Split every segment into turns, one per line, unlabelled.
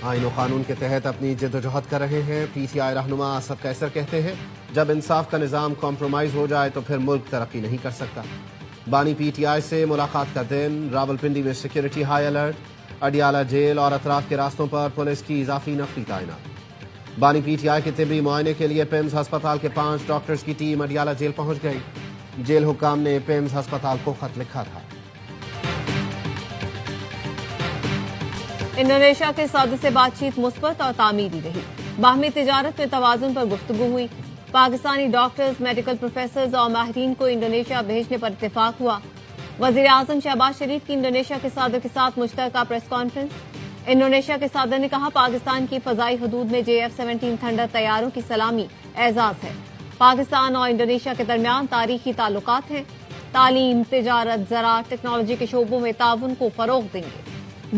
آئین و قانون کے تحت اپنی جدوجہد کر رہے ہیں۔ پی ٹی آئی رہنما اسد قیصر کہتے ہیں جب انصاف کا نظام کمپرومائز ہو جائے تو پھر ملک ترقی نہیں کر سکتا۔ بانی پی ٹی آئی سے ملاقات کا دن، راولپنڈی میں security high alert, Adiala jail اور اطراف کے راستوں پر پولیس کی اضافی نفری تعینات۔ بانی پی ٹی آئی کے طبی معائنے کے لیے پیمز ہسپتال کے 5 ڈاکٹرز کی ٹیم اڈیالہ جیل پہنچ گئی۔ جیل حکام نے پیمز ہسپتال کو خط لکھا تھا۔
انڈونیشیا کے صدر سے بات چیت مثبت اور تعمیری رہی۔ باہمی تجارت میں توازن پر گفتگو ہوئی۔ پاکستانی ڈاکٹرز، میڈیکل پروفیسرز اور ماہرین کو انڈونیشیا بھیجنے پر اتفاق ہوا۔ وزیر اعظم شہباز شریف کی انڈونیشیا کے صدر کے ساتھ مشترکہ پریس کانفرنس۔ انڈونیشیا کے صدر نے کہا پاکستان کی فضائی حدود میں JF-17 تھنڈر طیاروں کی سلامی اعزاز ہے۔ پاکستان اور انڈونیشیا کے درمیان تاریخی تعلقات ہیں۔ تعلیم، تجارت، زراعت، ٹیکنالوجی کے شعبوں میں تعاون کو فروغ دیں گے۔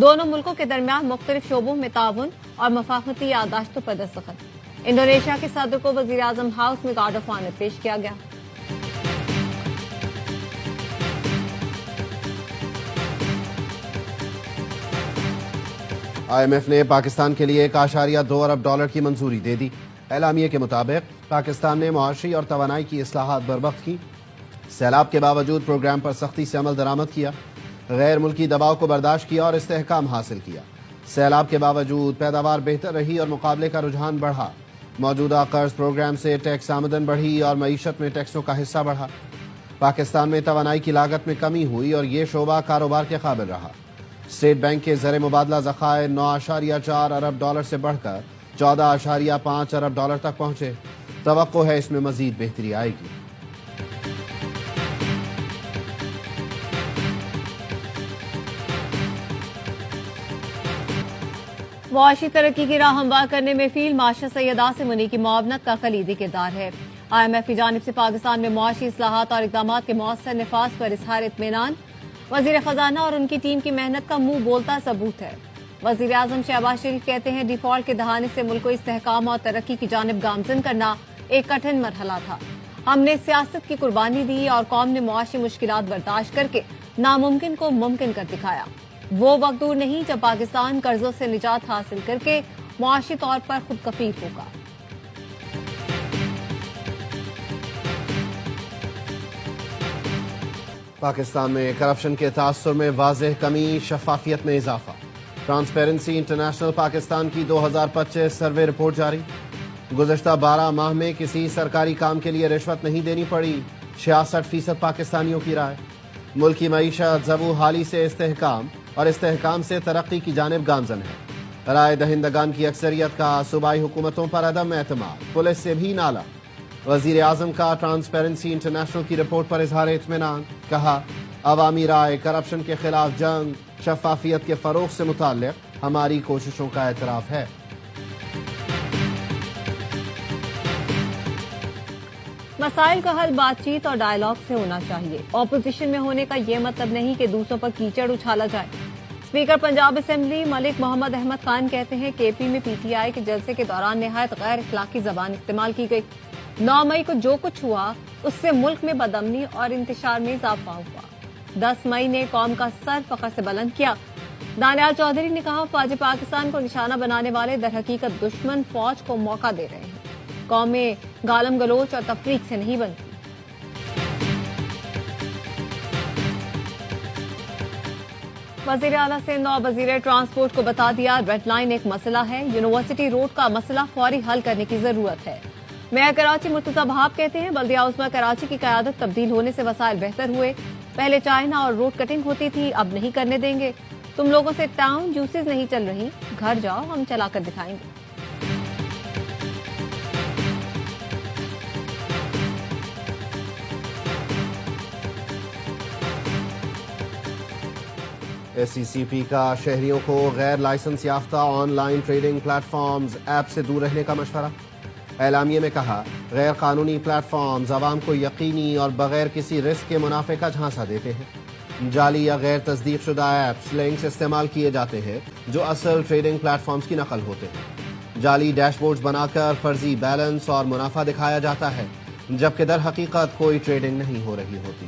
دونوں ملکوں کے درمیان مختلف شعبوں میں تعاون اور مفاہمتی یادداشتوں پر دستخط۔ انڈونیشیا کے صدر کو وزیر اعظم ہاؤس میں گارڈ آف آنر پیش کیا گیا۔
IMF نے پاکستان کے لیے $1.2 ارب کی منظوری دے دی۔ اعلامیے کے مطابق پاکستان نے معاشی اور توانائی کی اصلاحات بربخت کی، سیلاب کے باوجود پروگرام پر سختی سے عمل درآمد کیا، غیر ملکی دباؤ کو برداشت کیا اور استحکام حاصل کیا۔ سیلاب کے باوجود پیداوار بہتر رہی اور مقابلے کا رجحان بڑھا۔ موجودہ قرض پروگرام سے ٹیکس آمدن بڑھی اور معیشت میں ٹیکسوں کا حصہ بڑھا۔ پاکستان میں توانائی کی لاگت میں کمی ہوئی اور یہ شعبہ کاروبار کے قابل رہا۔ اسٹیٹ بینک کے زر مبادلہ ذخائر $9.4 ارب سے بڑھ کر $14.5 ارب تک پہنچے۔ توقع ہے اس میں مزید بہتری آئے گی۔
معاشی ترقی کی راہ ہموار کرنے میں فیلڈ مارشل سید عاصم منی کی معاونت کا کلیدی کردار ہے۔ IMF کی جانب سے پاکستان میں معاشی اصلاحات اور اقدامات کے مؤثر نفاذ پر اظہار اطمینان۔ وزیر خزانہ اور ان کی ٹیم کی محنت کا منہ بولتا ثبوت ہے۔ وزیر اعظم شہباز شریف کہتے ہیں ڈیفالٹ کے دہانے سے ملک کو استحکام اور ترقی کی جانب گامزن کرنا ایک کٹھن مرحلہ تھا۔ ہم نے سیاست کی قربانی دی اور قوم نے معاشی مشکلات برداشت کر کے ناممکن کو ممکن کر دکھایا۔ وہ وقت دور نہیں جب پاکستان قرضوں سے نجات حاصل کر کے معاشی طور پر خود کفیل ہوگا۔
پاکستان میں کرپشن کے تاثر میں واضح کمی، شفافیت میں اضافہ۔ ٹرانسپیرنسی انٹرنیشنل پاکستان کی 2025 سروے رپورٹ جاری۔ گزشتہ 12 ماہ میں کسی سرکاری کام کے لیے رشوت نہیں دینی پڑی، 66% پاکستانیوں کی رائے۔ ملکی معیشت زبوں حالی سے استحکام اور استحکام سے ترقی کی جانب گامزن ہے۔ رائے دہندگان کی اکثریت کا صوبائی حکومتوں پر عدم اعتماد، پولیس سے بھی نالا۔ وزیر اعظم کا ٹرانسپیرنسی انٹرنیشنل کی رپورٹ پر اظہار اطمینان، کہا عوامی رائے، کرپشن کے خلاف جنگ، شفافیت کے فروغ سے متعلق ہماری کوششوں کا اعتراف ہے۔
مسائل کا حل بات چیت اور ڈائیلاگ سے ہونا چاہیے۔ اپوزیشن میں ہونے کا یہ مطلب نہیں کہ دوسروں پر کیچڑ اچھالا جائے۔ اسپیکر پنجاب اسمبلی ملک محمد احمد خان کہتے ہیں کہ پی میں PTI کے جلسے کے دوران نہایت غیر اخلاقی زبان استعمال کی گئی۔ 9 مئی کو جو کچھ ہوا اس سے ملک میں بدامنی اور انتشار میں اضافہ ہوا۔ 10 مئی نے قوم کا سر فخر سے بلند کیا۔ دانیال چودھری نے کہا فوج پاکستان کو نشانہ بنانے والے در حقیقت دشمن فوج کو موقع دے رہے ہیں۔ قومیں گالم گلوچ اور تفریق سے نہیں بنتی۔ وزیر اعلیٰ سندھ اور وزیر ٹرانسپورٹ کو بتا دیا ریڈ لائن ایک مسئلہ ہے، یونیورسٹی روڈ کا مسئلہ فوری حل کرنے کی ضرورت ہے۔ میئر کراچی مرتضی بہاب کہتے ہیں بلدیہ عظمیٰ کراچی کی قیادت تبدیل ہونے سے وسائل بہتر ہوئے۔ پہلے چائنا اور روڈ کٹنگ ہوتی تھی، اب نہیں کرنے دیں گے۔ تم لوگوں سے ٹاؤن جوسز نہیں چل رہی، گھر جاؤ ہم چلا کر دکھائیں گے۔
SCCP کا شہریوں کو غیر لائسنس یافتہ online trading platforms app سے دور رہنے کا مشورہ۔ اعلامیے میں کہا غیر قانونی پلیٹ فارمز عوام کو یقینی اور بغیر کسی رسک کے منافع کا جھانسا دیتے ہیں۔ جعلی یا غیر تصدیق شدہ ایپس لنکس استعمال کیے جاتے ہیں جو اصل ٹریڈنگ پلیٹ فارمز کی نقل ہوتے ہیں۔ جعلی ڈیش بورڈز بنا کر فرضی بیلنس اور منافع دکھایا جاتا ہے جبکہ در حقیقت کوئی ٹریڈنگ نہیں ہو رہی ہوتی۔